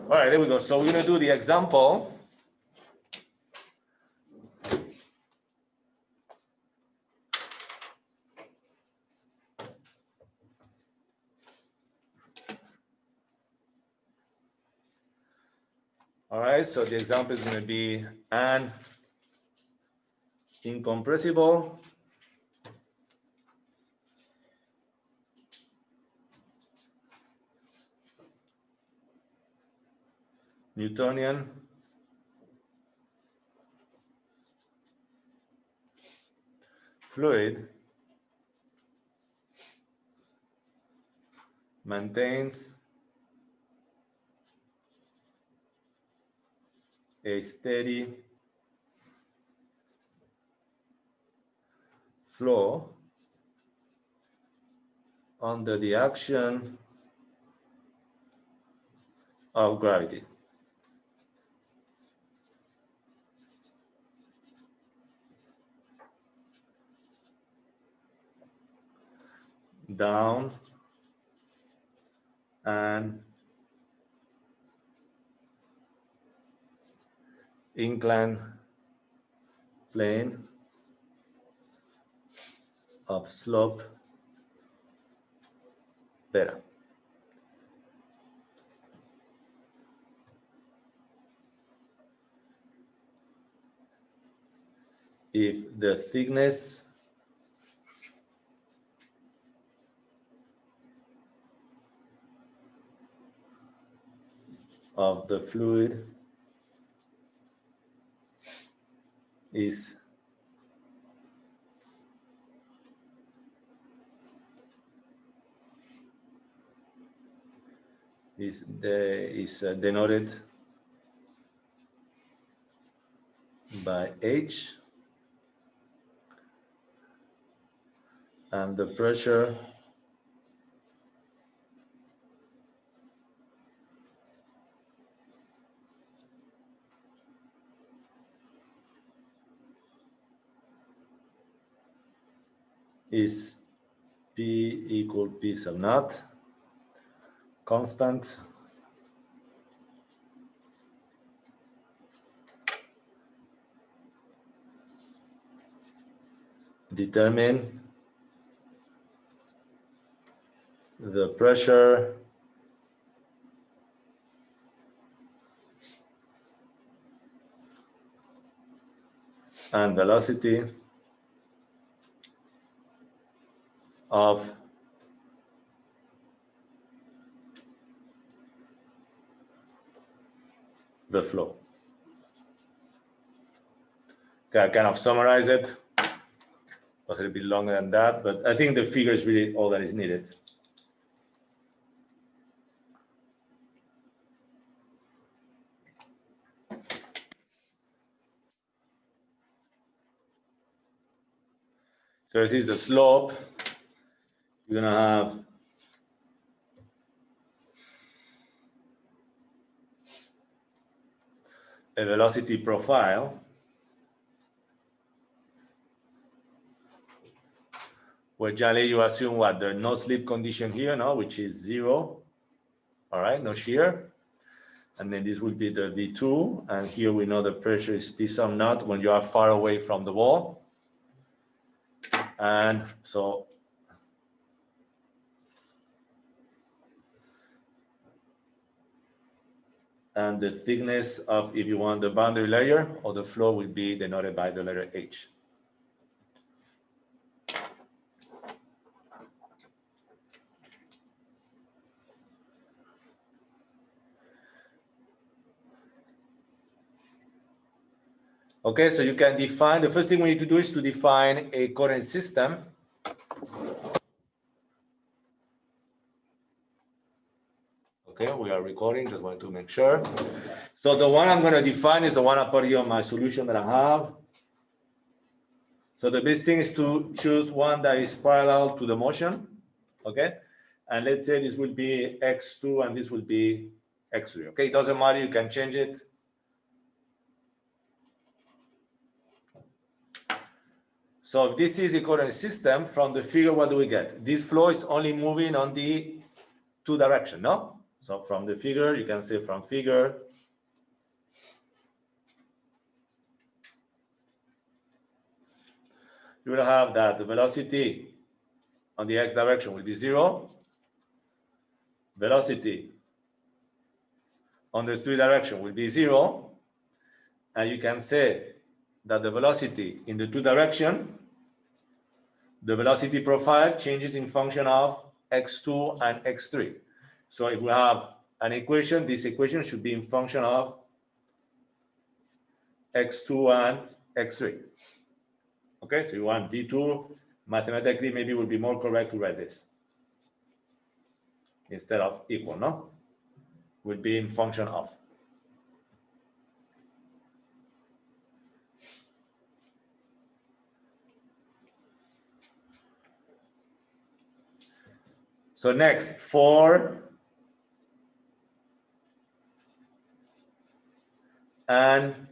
All right, there we go. So we're going to do the example. All right, so the example is going to be an incompressible Newtonian fluid maintains a steady flow under the action of gravity. Down an inclined plane of slope beta. If the thickness of the fluid is denoted by H, and the pressure is P equal P sub naught, constant, determine the pressure and velocity of the flow. Okay, I kind of summarize it. Was a little bit longer than that, but I think the figure is really all that is needed. So this is the slope. You're gonna have a velocity profile where generally you assume what, the no slip condition here, no, which is 0. All right, no shear. And then this will be the V2, and here we know the pressure is P sub naught when you are far away from the wall. And so and the thickness of, if you want, the boundary layer or the flow will be denoted by the letter H. Okay, so you can define, the first thing we need to do is to define a current system. Okay, we are recording, just wanted to make sure. So the one I'm going to define is the one I put here on my solution that I have. So the best thing is to choose one that is parallel to the motion, okay? And let's say this will be x2 and this will be x3, okay? It doesn't matter, you can change it. So if this is the current system, from the figure, what do we get? This flow is only moving on the 2 direction, no? So from the figure, you can see from figure, you will have that the velocity on the x direction will be 0. Velocity on the 3 direction will be 0. And you can say that the velocity in the 2 direction, the velocity profile changes in function of x2 and x3. So if we have an equation, this equation should be in function of x2 and x3. Okay, so you want v2, mathematically maybe it would be more correct to write this instead of equal, no? Would be in function of. So next, for an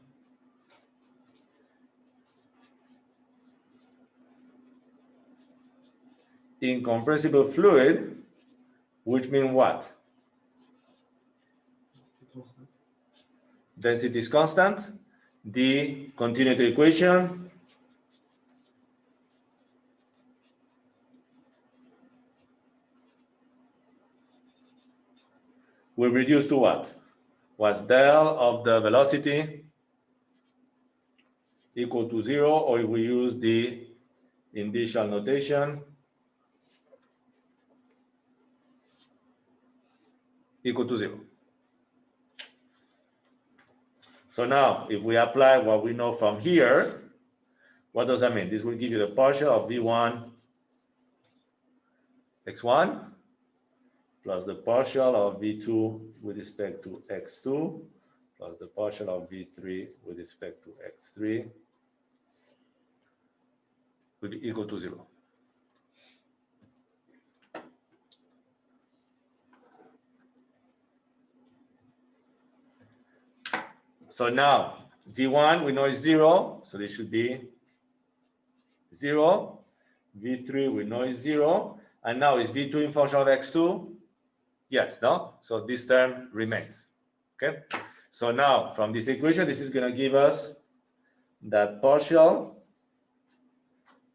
incompressible fluid, which means what? Density is constant. The continuity equation will reduce to what? Was del of the velocity equal to 0, or if we use the initial notation, equal to 0. So now, if we apply what we know from here, what does that mean? This will give you the partial of v1 x1 plus the partial of v2 with respect to x2 plus the partial of v3 with respect to x3 will be equal to 0. So now v1 we know is 0, so this should be 0. v3 we know is 0, and now is v2 in function of x2? Yes, no? So this term remains. Okay? So now from this equation, this is going to give us that partial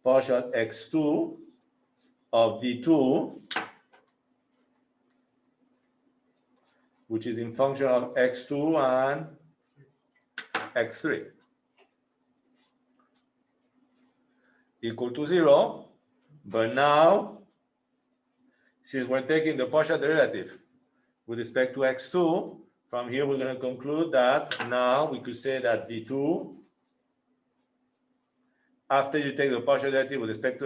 x2 of v2, which is in function of x2 and x3, equal to 0. But now, since we're taking the partial derivative with respect to x2, from here we're going to conclude that now we could say that v2, after you take the partial derivative with respect to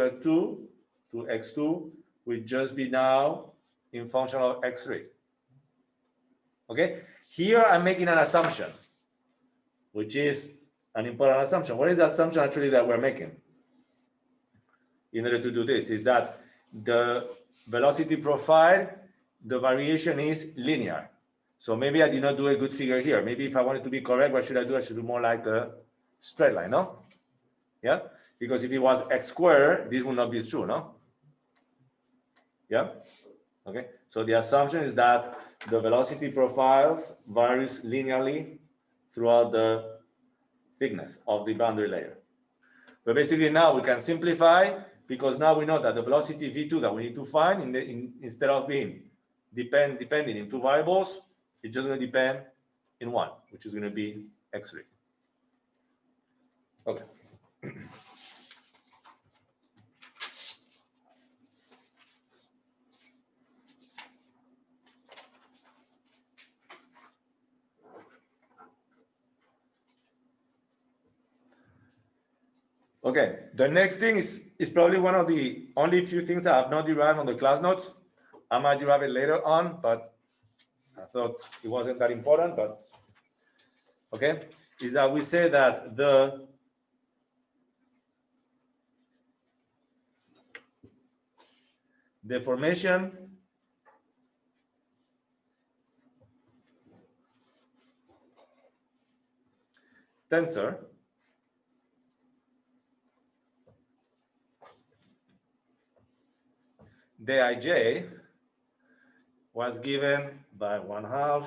x2, will just be now in function of x3. Okay? Here I'm making an assumption, which is an important assumption. What is the assumption actually that we're making in order to do this? Is that the velocity profile, the variation is linear. So maybe I did not do a good figure here. Maybe if I wanted to be correct, what should I do? I should do more like a straight line, no? Yeah? Because if it was x squared, this would not be true, no? Yeah? Okay? So the assumption is that the velocity profiles varies linearly throughout the thickness of the boundary layer. But basically now we can simplify, because now we know that the velocity v2 that we need to find instead of being depending in 2 variables, it's just going to depend in 1, which is going to be x3. Okay. Okay, the next thing is probably one of the only few things that I have not derived on the class notes. I might derive it later on, but I thought it wasn't that important, but okay, is that we say that the deformation tensor Dij was given by 1/2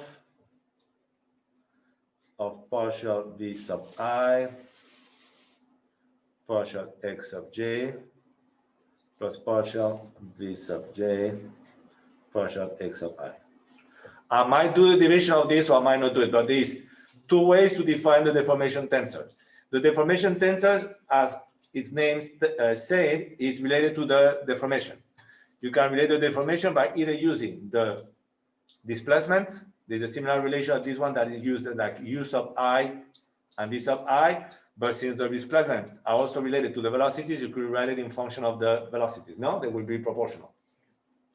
of partial v sub I partial x sub j plus partial v sub j partial x sub I. I might do the division of this or I might not do it, but there's two ways to define the deformation tensor. The deformation tensor, as its name said, is related to the deformation. You can relate the deformation by either using the displacements. There's a similar relation to this one that is used like u sub I and v sub I, but since the displacements are also related to the velocities, you could write it in function of the velocities. No, they will be proportional.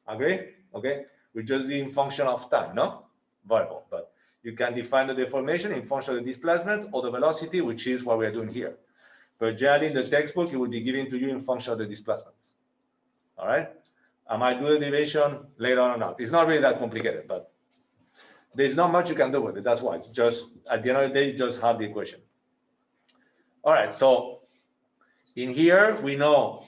Agree? Okay. We just be in function of time, no? Variable, but you can define the deformation in function of the displacement or the velocity, which is what we are doing here. But generally in the textbook, it will be given to you in function of the displacements. All right? I might do the division later on or not. It's not really that complicated, but there's not much you can do with it. That's why it's just, at the end of the day, you just have the equation. All right, so in here, we know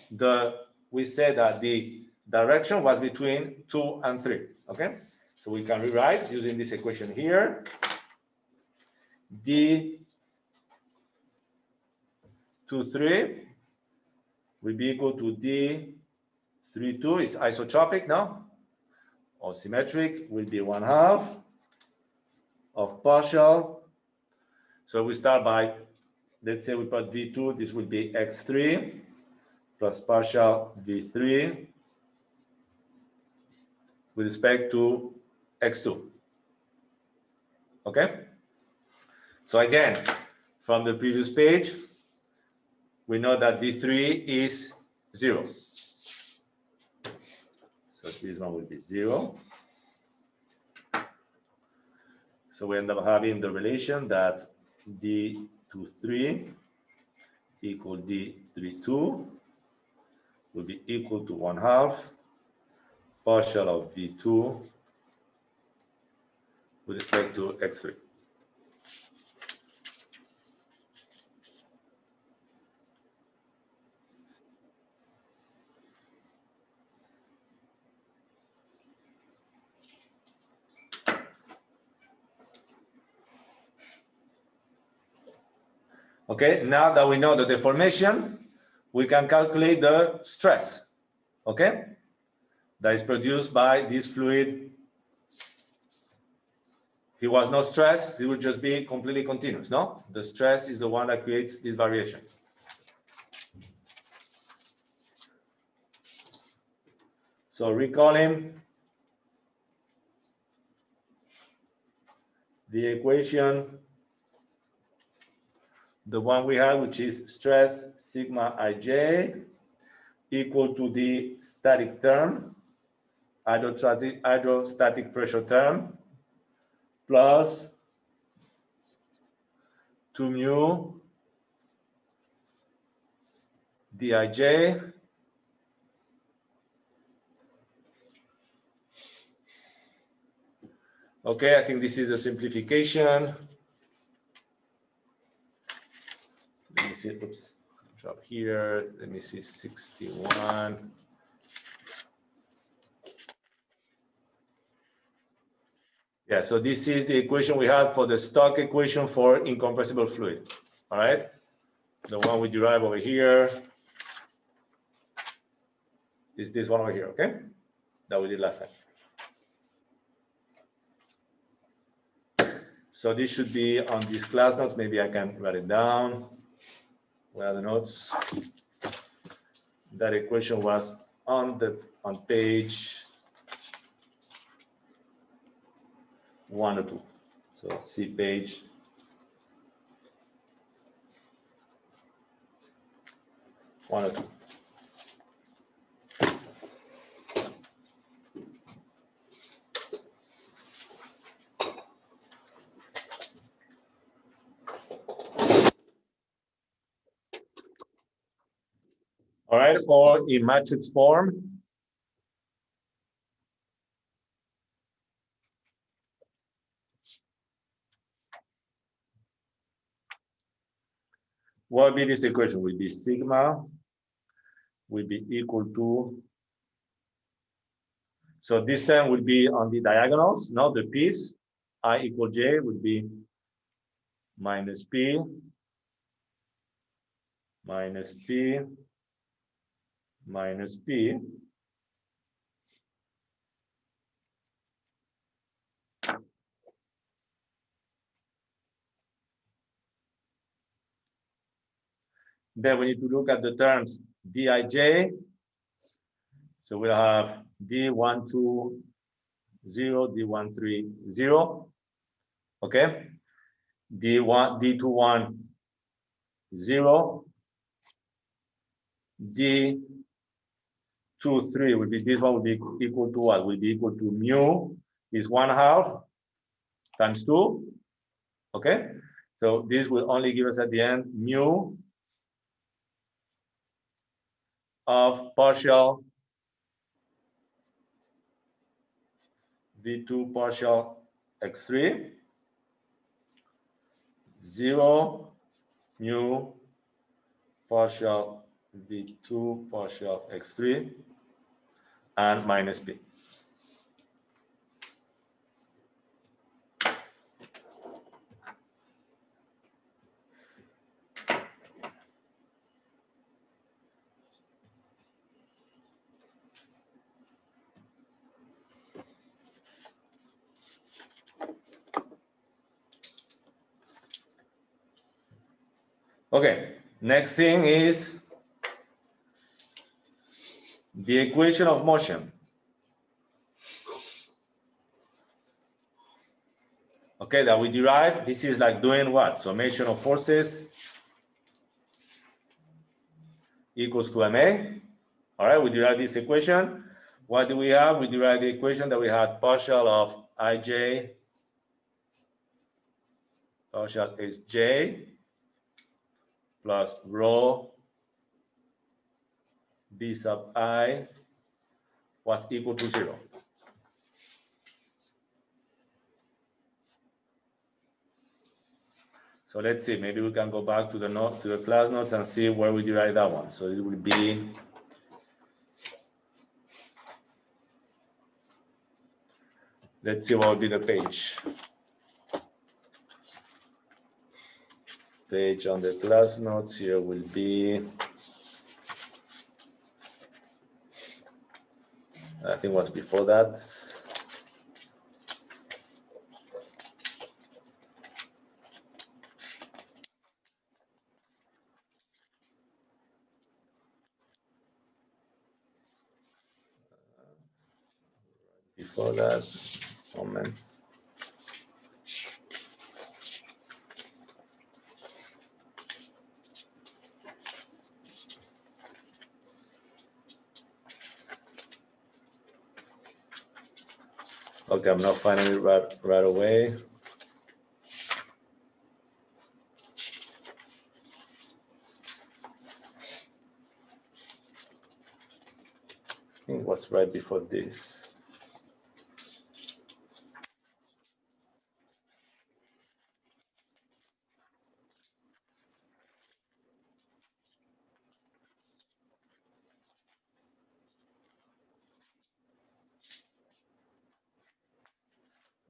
we said that the direction was between 2 and 3, okay? So we can rewrite using this equation here. D 2, 3 will be equal to D 3, 2 is isotropic now, or symmetric will be 1/2 of partial. So we start by, let's say we put V2, this will be X3 plus partial V3 with respect to X2. Okay? So again, from the previous page, we know that V3 is 0. So this one will be 0. So we end up having the relation that D23 equal D32 will be equal to 1/2 partial of V2 with respect to X3. Okay, now that we know the deformation, we can calculate the stress, okay, that is produced by this fluid. If there was no stress, it would just be completely continuous, no? The stress is the one that creates this variation. So recalling the equation, the one we had, which is stress sigma ij equal to the static term, hydrostatic pressure term, plus 2 mu dij Okay, I think this is a simplification. Let me see, oops, drop here. Let me see, 61. Yeah, so this is the equation we have for the stock equation for incompressible fluid. All right, the one we derive over here is this one over here, okay? That we did last time. So this should be on these class notes. Maybe I can write it down. Where are the notes? That equation was on page 1 or 2. So see page 1 or 2. All right, or in matrix form. What will be this equation? Will be sigma will be equal to So this term would be on the diagonals, not the piece. I equal j would be minus p minus p minus p. Then we need to look at the terms dij. So we'll have d120, d130, okay? d21, 0, d23 would be, this one would be equal to what? Would be equal to mu is 1/2 times 2, okay? So this will only give us at the end mu of partial v2 partial x3, 0 mu partial v2 partial x3, and minus p. Okay, next thing is the equation of motion. Okay, that we derive. This is like doing what? Summation of forces equals to ma. All right, we derive this equation. What do we have? We derive the equation that we had partial of ij partial sj plus rho b sub I was equal to 0. So let's see, maybe we can go back to the note, to the class notes and see where we derive that one. So it will be let's see what will be the page. Page on the class notes here will be, I think was before that. Before that, moment. Okay, I'm not finding it right away. I think it was right before this.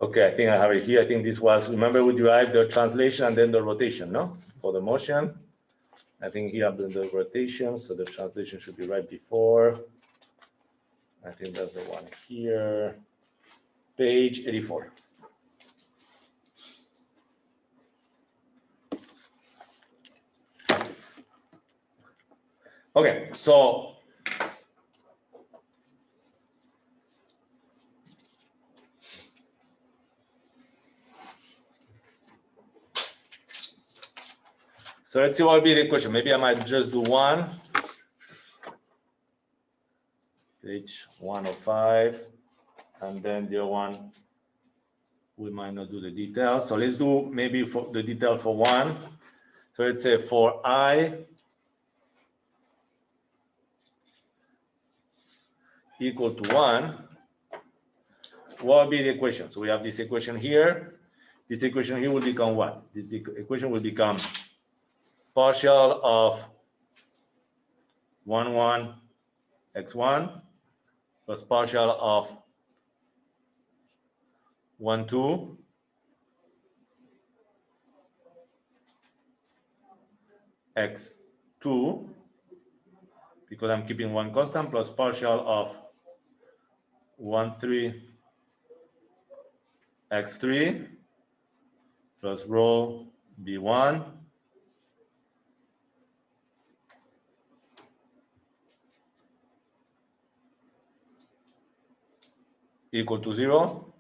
Okay, I think I have it here. I think this was, remember we derived the translation and then the rotation, no? For the motion. I think here I've done the rotation, so the translation should be right before. I think that's the one here. Page 84. Okay, so let's see what will be the question. Maybe I might just do one. Page 105, and then the other one, we might not do the detail. So let's do maybe for the detail for one. So let's say for I equal to 1, what will be the equation? So we have this equation here. This equation here will become what? This equation will become partial of 1, 1, x1 plus partial of 1, 2, x2, because I'm keeping one constant, plus partial of 1, 3, x3, plus rho b1, equal to 0.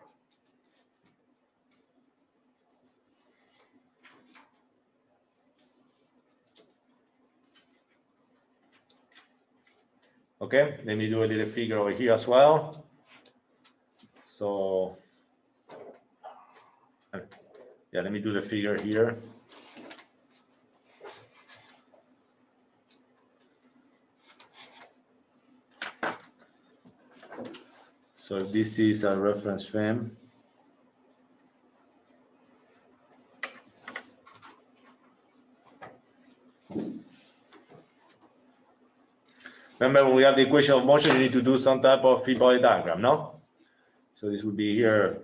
Okay, let me do a little figure over here as well. So, yeah, let me do the figure here. So this is a reference frame. Remember, when we have the equation of motion, you need to do some type of free body diagram, no? So this would be here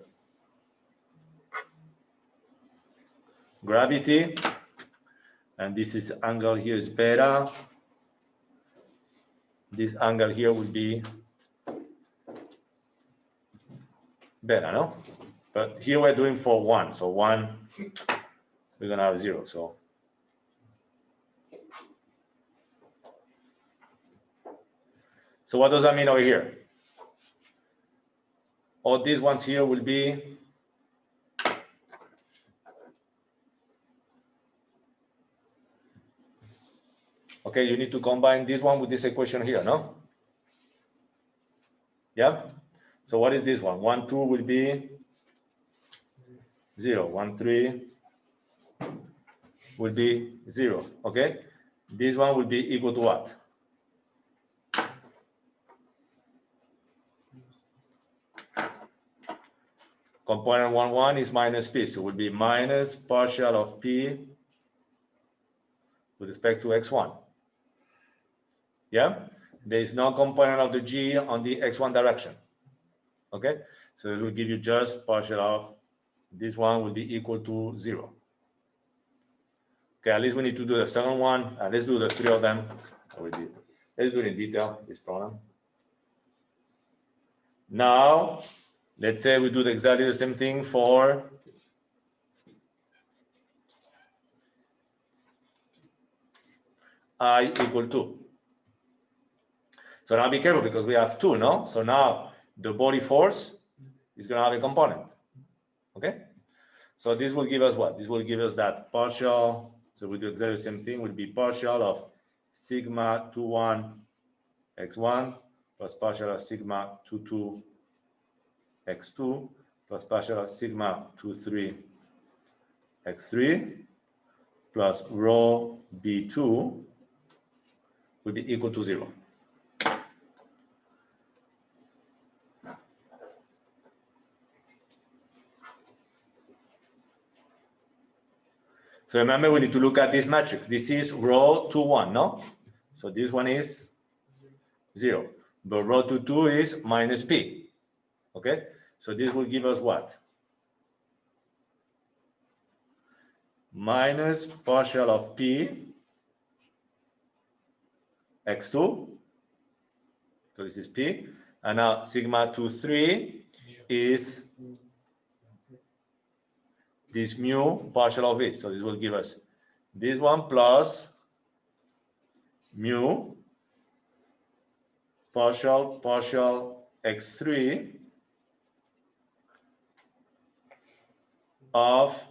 gravity, and this is angle here is beta. This angle here would be beta, no? But here we're doing for 1, so 1, we're gonna have 0, so. So what does that mean over here? All these ones here will be okay, you need to combine this one with this equation here, no? Yeah? So what is this one? 1, 2 will be 0. 1, 3 will be 0, okay? This one will be equal to what? Component 1, 1 is minus p, so it will be minus partial of p with respect to x1. Yeah? There is no component of the g on the x1 direction. Okay? So it will give you just partial of this one will be equal to 0. Okay, at least we need to do the second one. Let's do the 3 of them. Let's do it in detail, this problem. Now, let's say we do exactly the same thing for I equal 2. So now be careful because we have 2, no? So now the body force is going to have a component. Okay? So this will give us what? This will give us that partial. So we do exactly the same thing. Will be partial of sigma 21 x1 plus partial of sigma 22 x2 plus partial of sigma 23 x3 plus rho b2 will be equal to 0. So remember, we need to look at this matrix. This is rho 2, 1, no? So this one is 0. But rho 2, 2 is minus p. Okay? So this will give us what? Minus partial of p x2. So this is p. And now sigma 2, 3 is this mu partial of it. So this will give us this one plus mu partial x3 of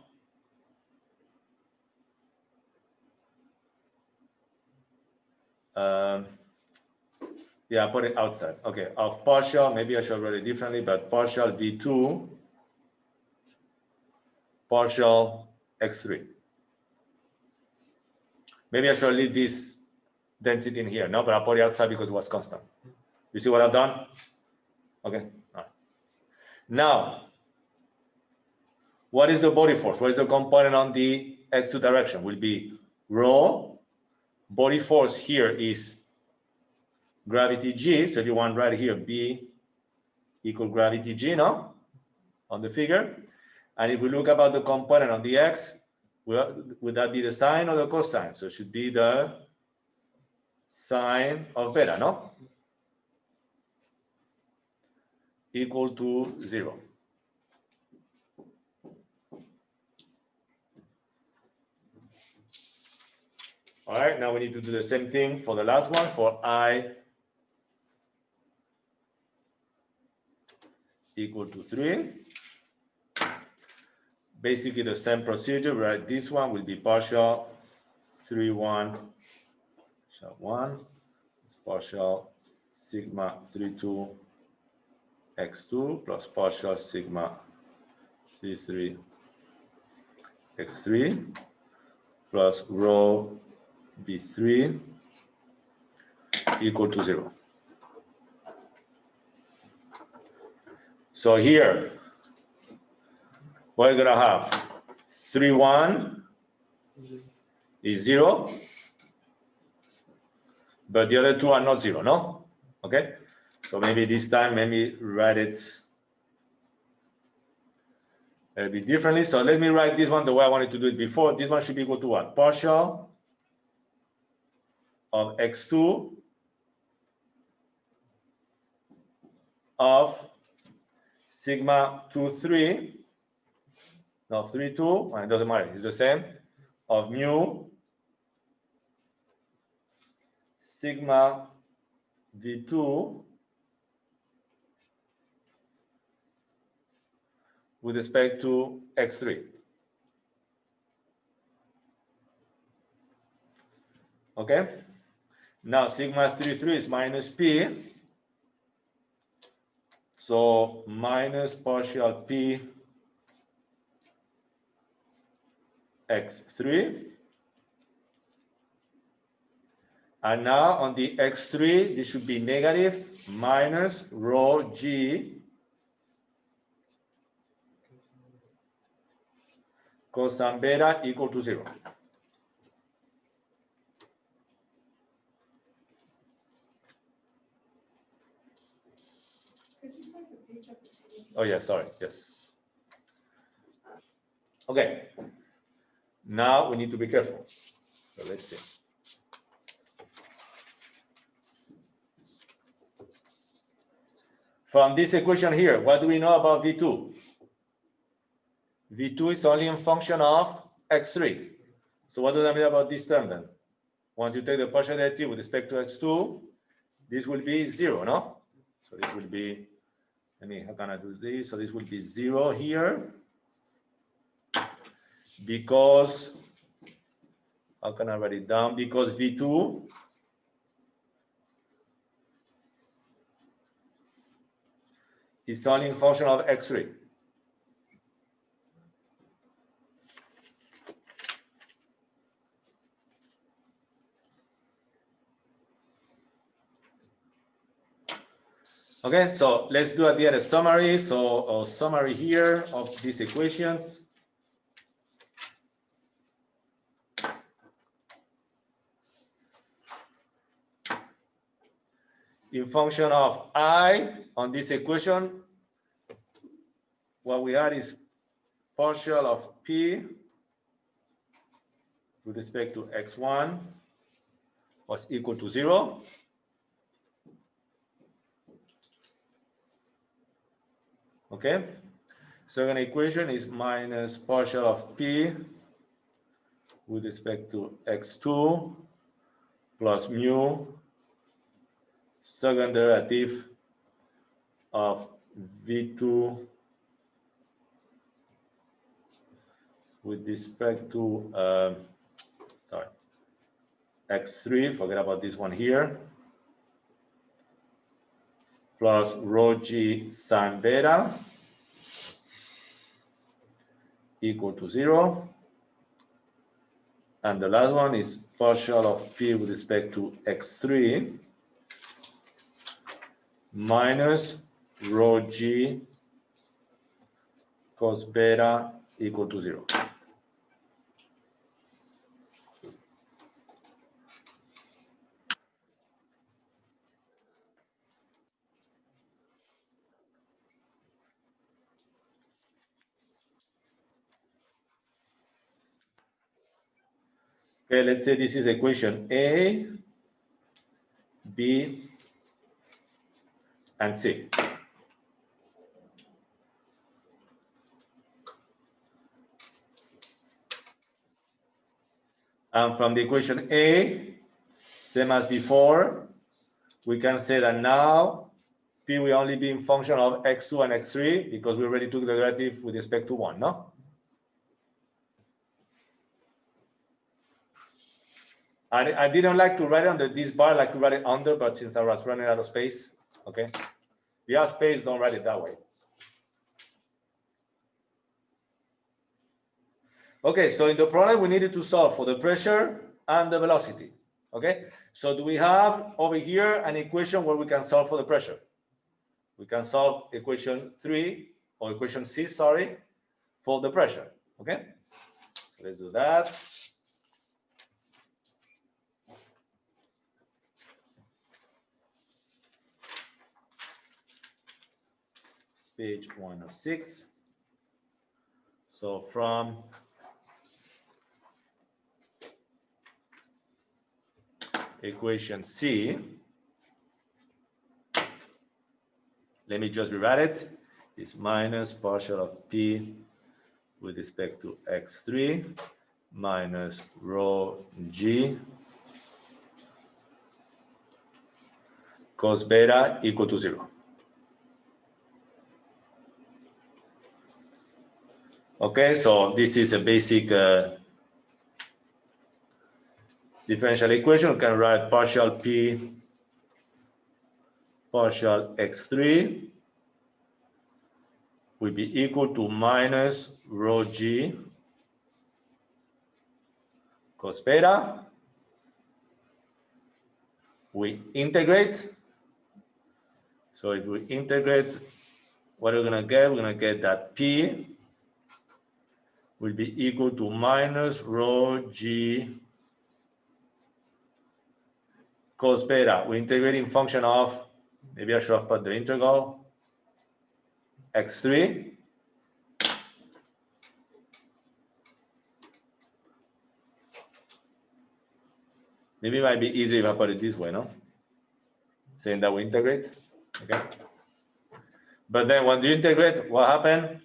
yeah, put it outside. Okay, of partial, maybe I should write it differently, but partial v2 partial x3. Maybe I should leave this density in here, no, but I'll put it outside because it was constant. You see what I've done? Okay. All right. Now, what is the body force? What is the component on the x2 direction? Will be rho. Body force here is gravity g. So if you want right here, B equal gravity g, no? on the figure. And if we look about the component on the x, would that be the sine or the cosine? So it should be the sine of beta, no? Equal to 0. All right, now we need to do the same thing for the last one, for I equal to 3. Basically the same procedure, right? This one will be partial 3, 1, 1. It's partial sigma 3, 2, x2 plus partial sigma 3, 3, x3 plus rho b3 equal to 0. So here, we're going to have 3, 1 is 0, but the other two are not 0, no? Okay, so maybe this time, maybe write it a bit differently. So let me write this one the way I wanted to do it before. This one should be equal to what? Partial of x2 of sigma 2, 3, no, 3, 2, and it doesn't matter, it's the same, of mu sigma v2 with respect to x3. Okay, now sigma 3, 3 is minus p, so minus partial p x3. And now on the x3, this should be negative minus rho g cosine beta equal to 0. Oh yeah, sorry, yes. Okay, now we need to be careful. So let's see. From this equation here, what do we know about V2? V2 is only in function of x3. So what does that mean about this term then? Once you take the partial derivative with respect to x2, this will be 0, no? So this will be, how can I do this? So this will be 0 here, because, how can I write it down? Because V2 is only in function of x3. Okay, so let's do at the end a summary. So a summary here of these equations. In function of I on this equation, what we had is partial of P with respect to x1 was equal to 0. Okay, second equation is minus partial of P with respect to x2 plus mu second derivative of V2 with respect to x3, forget about this one here, plus rho g sine beta equal to 0. And the last one is partial of P with respect to x3 minus rho g cos beta equal to 0. Okay, let's say this is equation A, B, and C. And from the equation A, same as before, we can say that now P will only be in function of x2 and x3 because we already took the derivative with respect to 1, no? I didn't like to write it under this bar, I like to write it under, but since I was running out of space, okay? If you have space, don't write it that way. Okay, so in the problem, we needed to solve for the pressure and the velocity, okay? So do we have over here an equation where we can solve for the pressure? We can solve equation 3, or equation C, sorry, for the pressure, okay? So let's do that. Page 106. So from equation C, let me just rewrite it. It's minus partial of P with respect to x3 minus rho G cos beta equal to 0. Okay, so this is a basic differential equation. We can write partial P partial x3 will be equal to minus rho G cos beta. We integrate. So if we integrate, what we're going to get? We're going to get that P will be equal to minus rho G cos beta. We integrate in function of, maybe I should have put the integral, x3. Maybe it might be easier if I put it this way, no? Saying that we integrate, okay? But then when you integrate, what happened?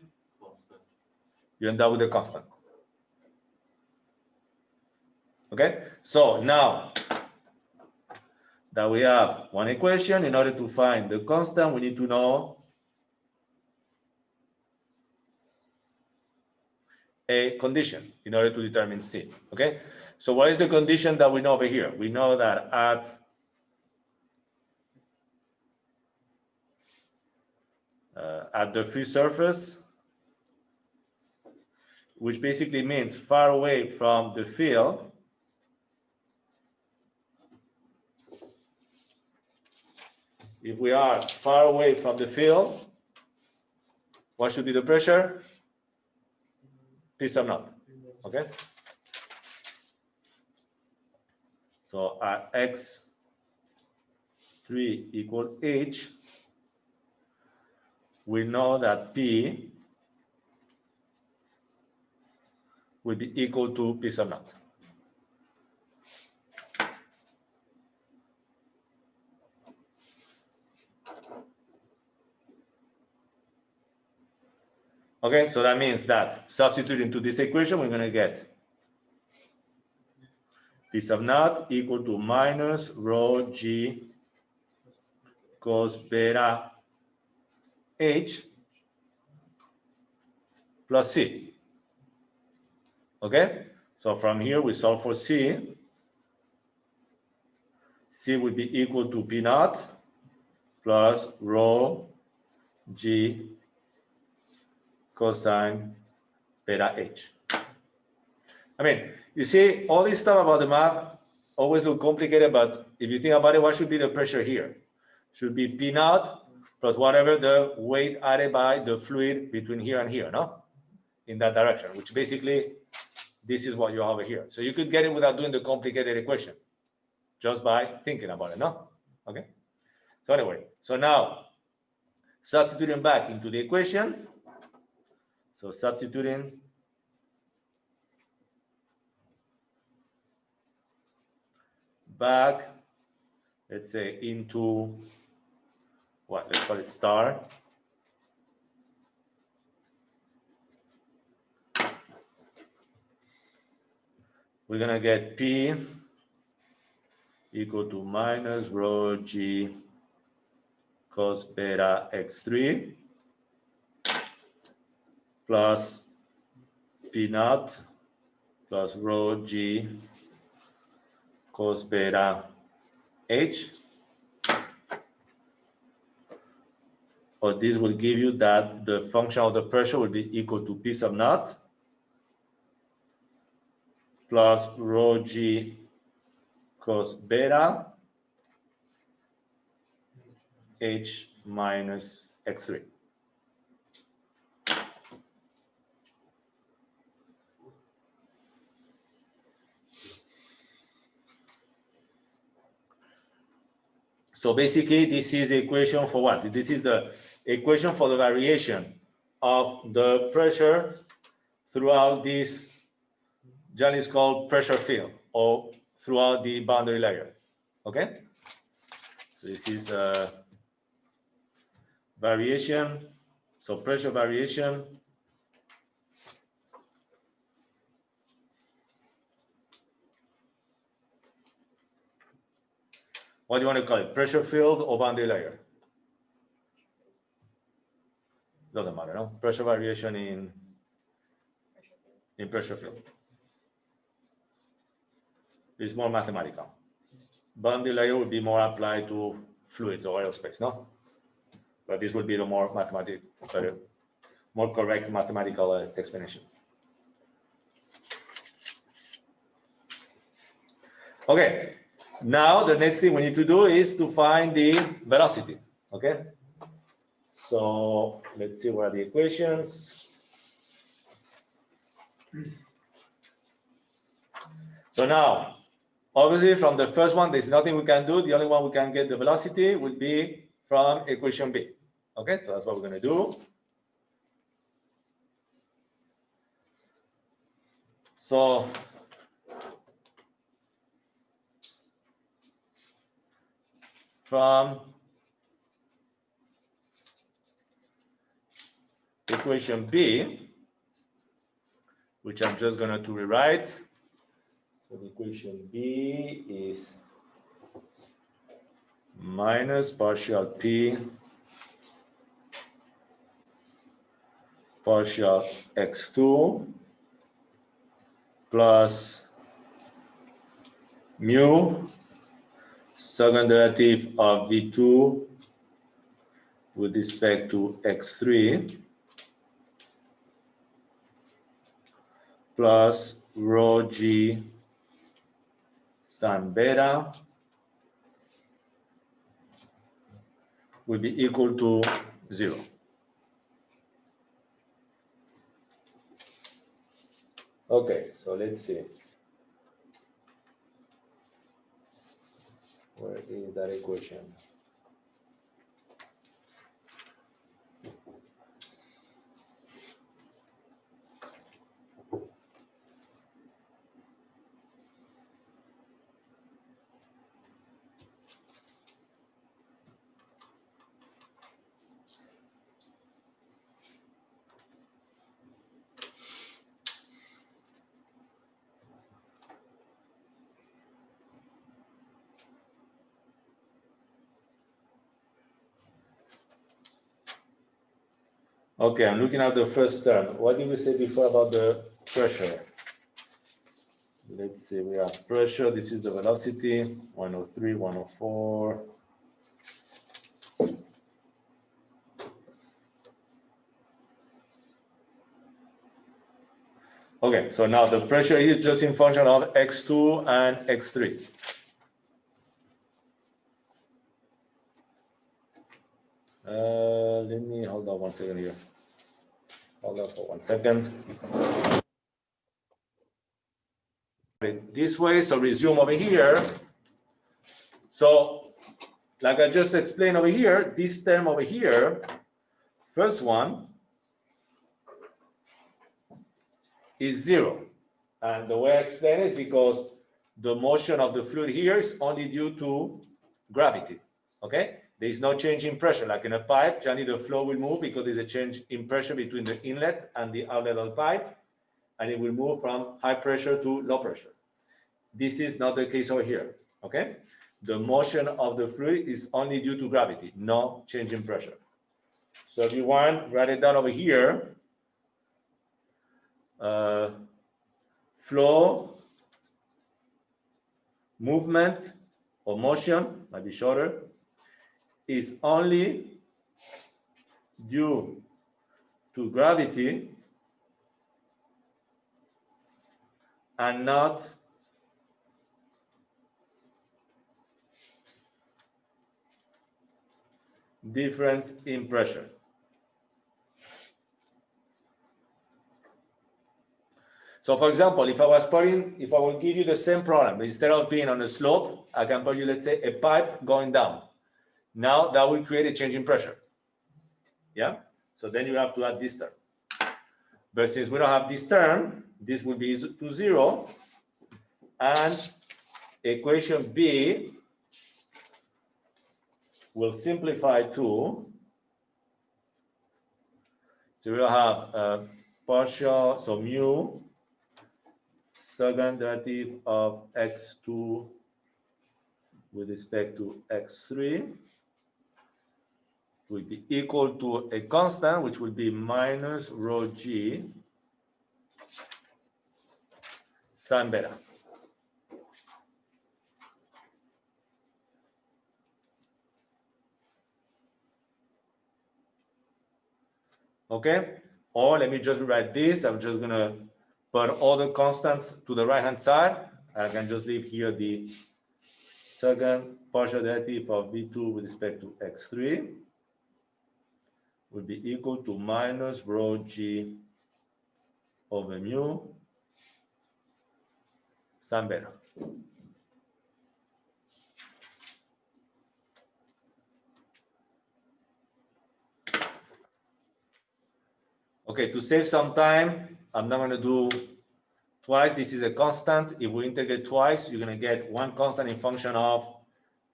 You end up with a constant. Okay, so now that we have one equation, in order to find the constant, we need to know a condition in order to determine C, okay? So what is the condition that we know over here? We know that at the free surface, which basically means far away from the field, if we are far away from the field, what should be the pressure? P sub naught, okay? So at x3 equals h, we know that P will be equal to P sub naught. Okay, so that means that substituting into this equation, we're going to get P sub naught equal to minus rho G cos beta H plus C. Okay, so from here we solve for C. C will be equal to P naught plus rho G cosine beta H. I mean, you see, all this stuff about the math always look complicated, but if you think about it, what should be the pressure here? Should be P naught plus whatever the weight added by the fluid between here and here, no? In that direction, which basically, this is what you have over here. So you could get it without doing the complicated equation, just by thinking about it, no? Okay? So anyway, so now, substituting back into the equation. So substituting back, let's say, into what? Let's call it star. We're gonna get P equal to minus rho G cos beta x3 plus P naught plus rho G cos beta H. Or this will give you that the function of the pressure will be equal to P sub naught plus rho G cos beta H minus x3. So basically, this is the equation for what? This is the equation for the variation of the pressure throughout this generally is called pressure field or throughout the boundary layer. Okay? So this is variation. So pressure variation. What do you want to call it? Pressure field or boundary layer? Doesn't matter, no? Pressure variation in pressure field. It's more mathematical. Boundary layer would be more applied to fluids or aerospace, no? But this would be the more more correct mathematical explanation. Okay, now the next thing we need to do is to find the velocity, okay? So let's see what are the equations. So now, obviously from the first one, there's nothing we can do. The only one we can get the velocity will be from equation B. Okay, so that's what we're gonna do. So from equation B, which I'm just going to rewrite. So the equation B is minus partial P partial x2 plus mu second derivative of V2 with respect to x3 plus rho G sin beta will be equal to 0. Okay, so let's see. Where is that equation? Okay, I'm looking at the first term. What did we say before about the pressure? Let's see, we have pressure. This is the velocity, 103, 104. Okay, so now the pressure is just in function of x2 and x3. Let me hold on 1 second here. Hold on for 1 second. This way, so resume over here. So, like I just explained over here, this term over here, first one is 0. And the way I explain it is because the motion of the fluid here is only due to gravity, okay? There is no change in pressure, like in a pipe, generally the flow will move because there's a change in pressure between the inlet and the outlet of the pipe, and it will move from high pressure to low pressure. This is not the case over here, okay? The motion of the fluid is only due to gravity, no change in pressure. So if you want, write it down over here. Flow, movement, or motion, might be shorter, is only due to gravity and not difference in pressure. So for example, if I will give you the same problem, instead of being on a slope, I can put you, let's say, a pipe going down. Now that will create a change in pressure. Yeah? So then you have to add this term. But since we don't have this term, this will be to 0. And equation B will simplify to, so we'll have partial, so mu second derivative of x2 with respect to x3 will be equal to a constant, which will be minus rho g sin beta. Okay, or let me just rewrite this. I'm just gonna put all the constants to the right hand side. I can just leave here the second partial derivative of v2 with respect to x3 will be equal to minus rho g over mu sin beta. Okay, to save some time, I'm not going to do twice. This is a constant. If we integrate twice, you're going to get one constant in function of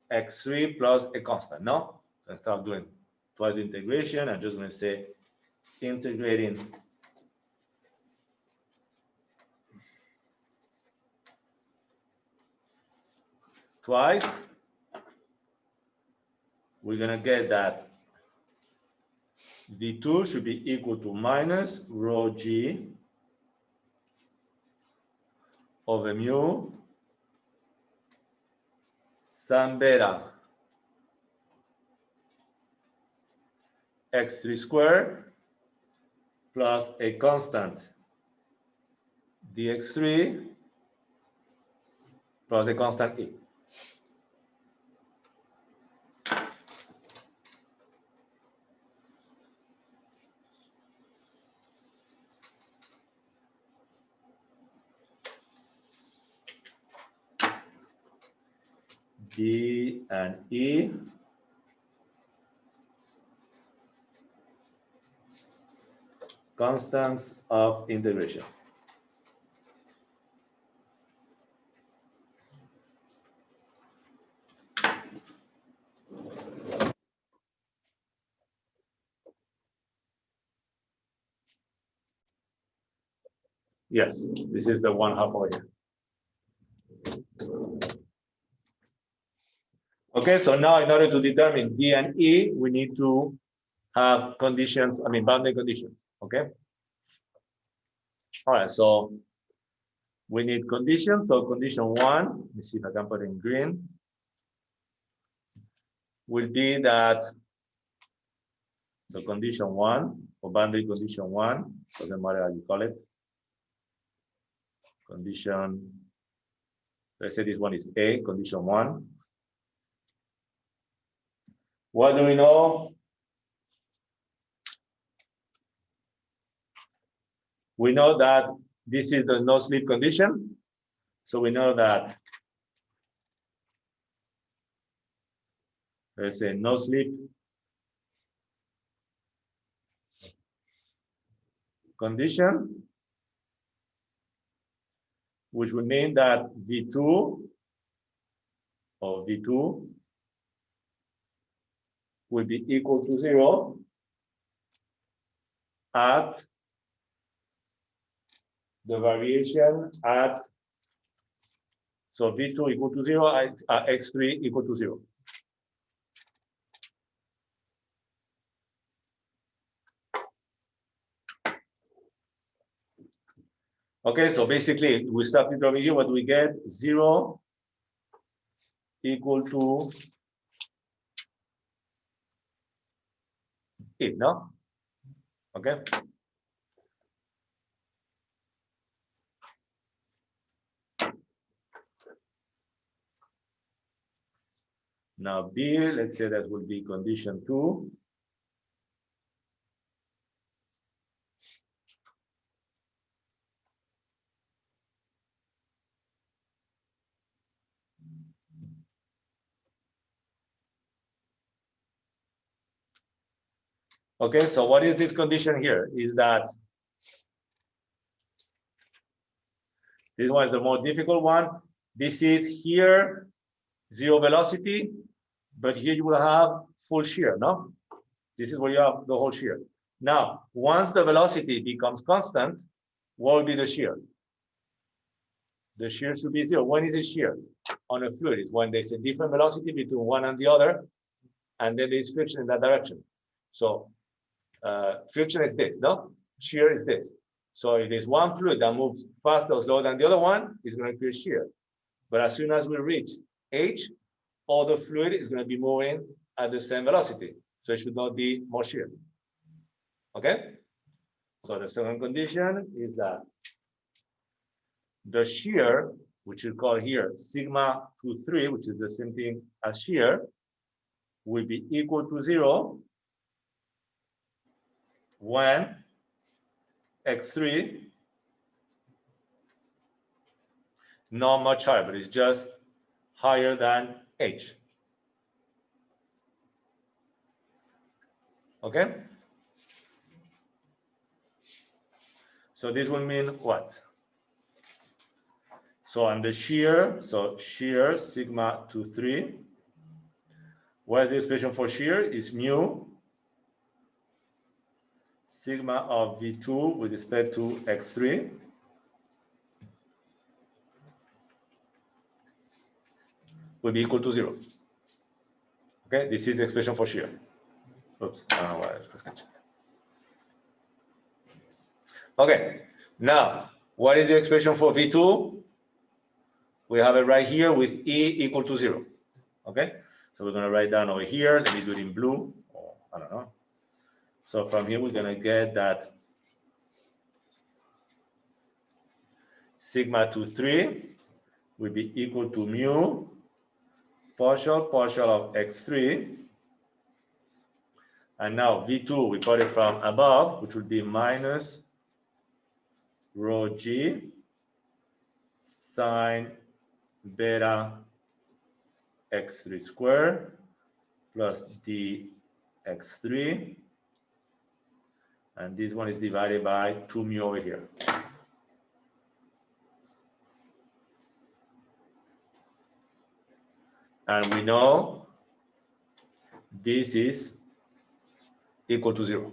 x3 plus a constant, no? So instead of doing twice the integration, I'm just going to say integrating twice. We're going to get that V2 should be equal to minus rho g over mu sin beta x3 squared plus a constant dx3 plus a constant e. D and E constants of integration. Yes, this is the 1/2 over here. Okay, so now in order to determine D and E, we need to have conditions, boundary conditions, okay? All right, so we need conditions. So condition 1, let me see if I can put it in green, will be that the condition 1, or boundary condition 1, doesn't matter how you call it, condition, let's say this one is A, condition 1. What do we know? We know that this is the no slip condition. So we know that there's a no slip condition which would mean that V2 of V2 will be equal to 0 at the variation at, so V2 equal to 0 at X3 equal to 0. Okay, so basically we start with over here, what do we get? 0 equal to it, no? Okay. Now B, let's say that would be condition 2. Okay, so what is this condition here? Is that this one is the more difficult one. This is here, 0 velocity, but here you will have full shear, no? This is where you have the whole shear. Now, once the velocity becomes constant, what will be the shear? The shear should be 0. When is it shear? On a fluid, it's when there's a different velocity between one and the other, and then there's friction in that direction. So friction is this, no? Shear is this. So if there's one fluid that moves faster or slower than the other one, it's going to create shear. But as soon as we reach H, all the fluid is going to be moving at the same velocity. So it should not be more shear. Okay? So the second condition is that the shear, which we call here sigma 2,3, which is the same thing as shear, will be equal to 0 when X3 not much higher, but it's just higher than H. Okay? So this will mean what? So on the shear, so shear sigma 2,3. What is the expression for shear? Is mu sigma of V2 with respect to X3 will be equal to 0. Okay, this is the expression for shear. Oops, I don't know why I was catching. Okay, now what is the expression for V2? We have it right here with E equal to 0. Okay, so we're going to write down over here. Let me do it in blue. Or I don't know. So from here, we're going to get that sigma 2,3 will be equal to mu partial of X3. And now V2, we got it from above, which would be minus rho G sine beta X3 squared plus dx3. And this one is divided by 2 mu over here. And we know this is equal to 0.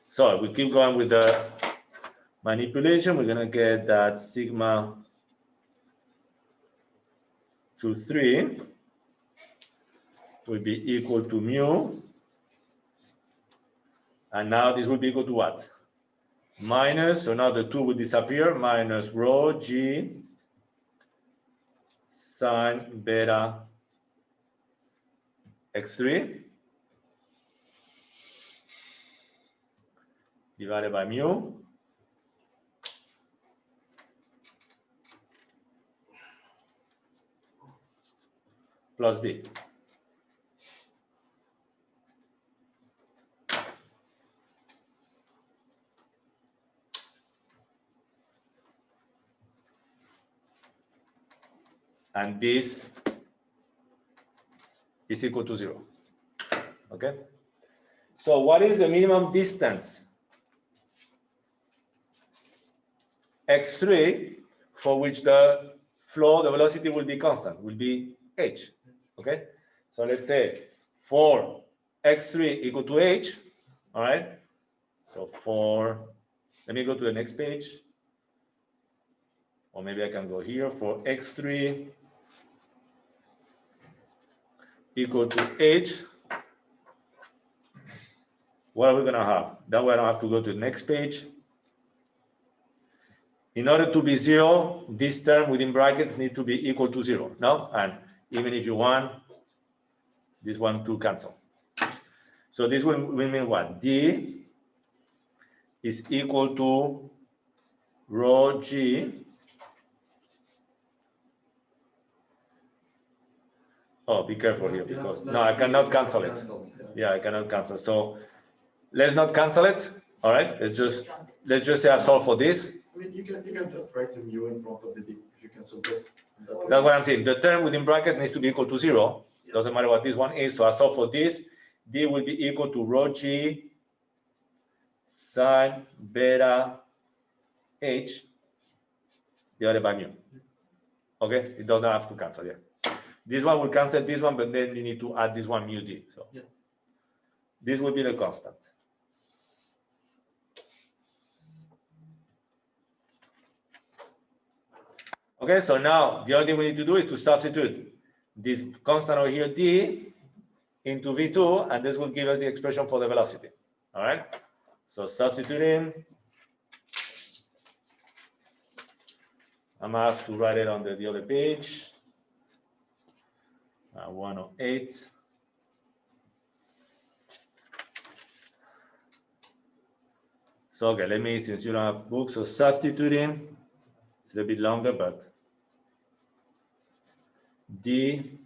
So we keep going with the manipulation. We're going to get that sigma 2,3 will be equal to mu. And now this will be equal to what? Minus, so now the 2 will disappear, minus rho G sine beta X3 divided by mu plus D. And this is equal to 0. Okay? So what is the minimum distance x3 for which the flow, the velocity will be constant, will be h. Okay, so let's say for x3 equal to h, all right? So for, let me go to the next page, or maybe I can go here. For x3 equal to h, what are we gonna have? That way I don't have to go to the next page. In order to be 0, this term within brackets need to be equal to 0, no? And even if you want, this one to cancel. So this will mean what? D is equal to rho G. Oh, be careful here because no, I cannot cancel it. Yeah, I cannot cancel. So let's not cancel it. All right, let's just say I solve for this. I mean, you can just write the mu in front of the D if you cancel this. That's what I'm saying. The term within bracket needs to be equal to 0. Yeah. Doesn't matter what this one is. So I solve for this. D will be equal to rho G sine beta H divided by mu. Okay, it doesn't have to cancel. Yeah, this one will cancel this one, but then you need to add this one mu D. So yeah, this will be the constant. Okay, so now the only thing we need to do is to substitute this constant over here D into V2, and this will give us the expression for the velocity. All right, so substituting, I'm gonna have to write it on the other page. 108. So okay, let me, since you don't have books, so substituting, it's a bit longer, but D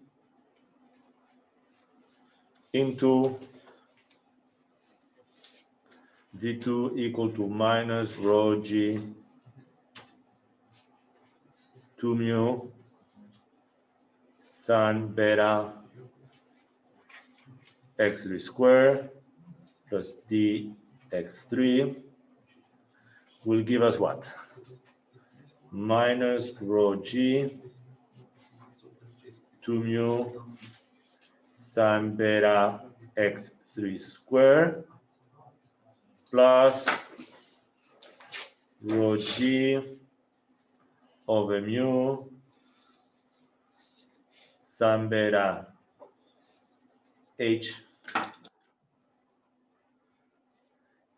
into V2 equal to minus rho G 2 mu sine beta x3 squared plus D x3 will give us what? Minus rho G 2 mu sine beta x3 squared plus rho G over mu sine beta H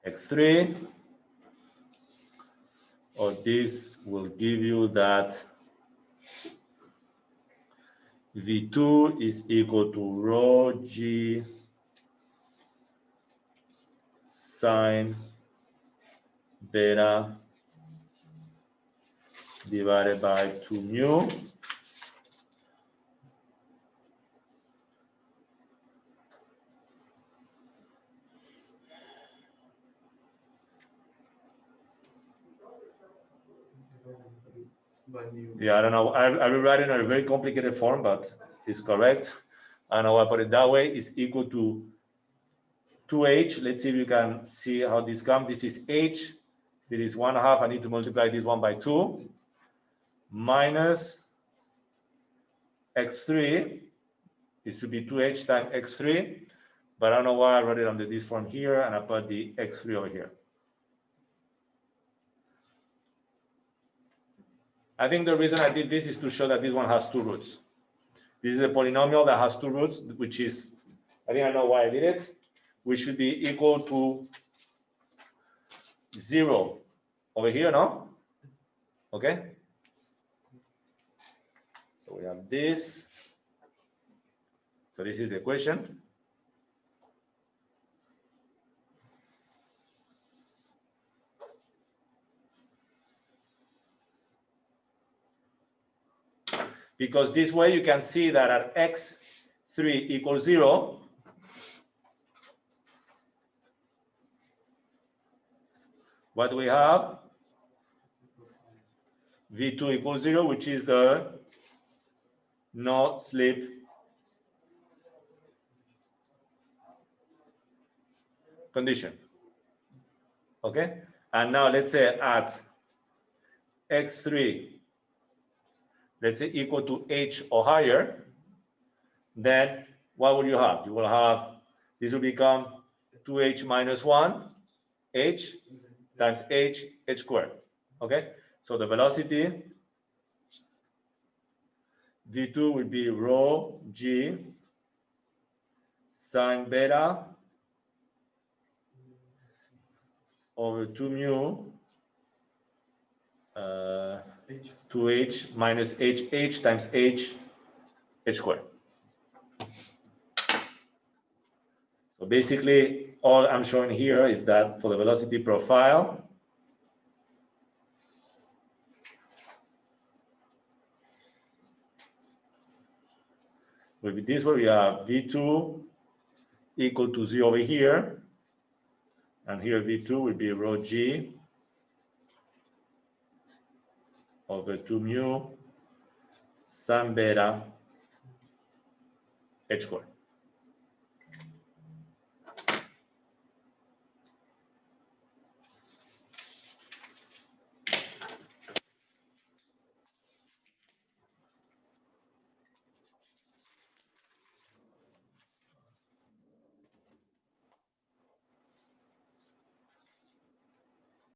x3, or this will give you that V2 is equal to rho G sine beta divided by 2 mu Yeah, I don't know. I will write it in a very complicated form, but it's correct. I know I put it that way. It's equal to 2h. Let's see if you can see how this comes. This is h. If it is 1/2, I need to multiply this one by 2. Minus x3. It should be 2h times x3. But I don't know why I wrote it under this form here, and I put the x3 over here. I think the reason I did this is to show that this one has 2 roots. This is a polynomial that has 2 roots, which is, I think I know why I did it, which should be equal to 0 over here, no? Okay. So we have this. So this is the equation. Because this way you can see that at x3 equals 0, what do we have? V2 equals 0, which is the no slip condition. Okay? And now let's say at x3, let's say equal to h or higher, then what will you have? You will have, this will become 2h minus 1, h times h squared. Okay, so the velocity v2 will be rho g sine beta over 2 mu 2h minus h times h squared. So basically, all I'm showing here is that for the velocity profile, will be this way. We have v2 equal to 0 over here, and here v2 will be rho g over 2 mu sine beta h squared.